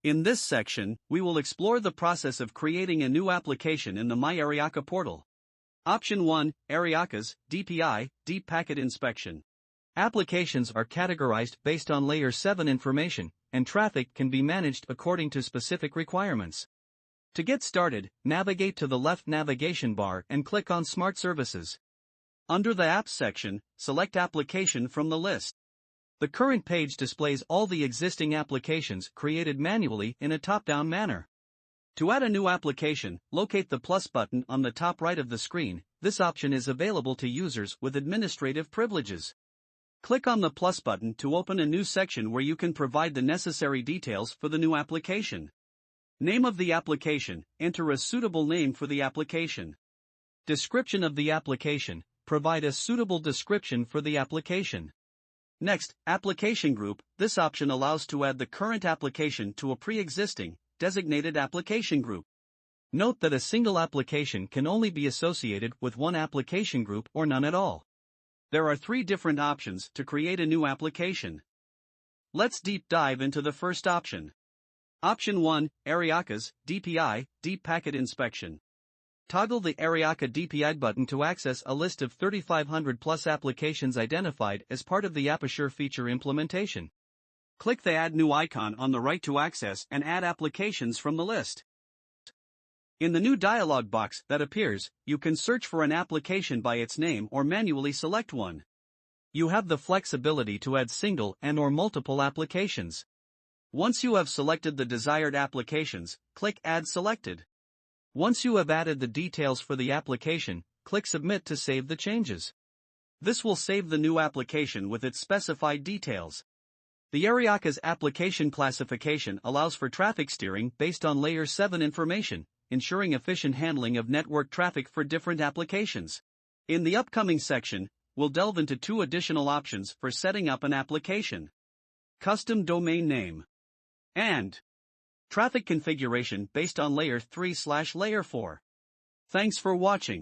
In this section, we will explore the process of creating a new application in the MyAryaka portal. Option 1, Aryaka's DPI, Deep Packet Inspection. Applications are categorized based on Layer 7 information, and traffic can be managed according to specific requirements. To get started, navigate to the left navigation bar and click on Smart Services. Under the Apps section, select Application from the list. The current page displays all the existing applications created manually in a top-down manner. To add a new application, locate the plus button on the top right of the screen. This option is available to users with administrative privileges. Click on the plus button to open a new section where you can provide the necessary details for the new application. Name of the application, enter a suitable name for the application. Description of the application, provide a suitable description for the application. Next, Application Group. This option allows to add the current application to a pre-existing, designated application group. Note that a single application can only be associated with one application group or none at all. There are 3 different options to create a new application. Let's deep dive into the first option. Option 1, Aryaka's DPI, Deep Packet Inspection. Toggle the Aryaka DPI button to access a list of 3,500 plus applications identified as part of the Aperture feature implementation. Click the Add New icon on the right to access and add applications from the list. In the new dialog box that appears, you can search for an application by its name or manually select one. You have the flexibility to add single and/or multiple applications. Once you have selected the desired applications, click Add Selected. Once you have added the details for the application, click Submit to save the changes. This will save the new application with its specified details. The Aryaka's application classification allows for traffic steering based on Layer 7 information, ensuring efficient handling of network traffic for different applications. In the upcoming section, we'll delve into 2 additional options for setting up an application: Custom Domain Name and Traffic Configuration based on Layer 3/Layer 4. Thanks for watching.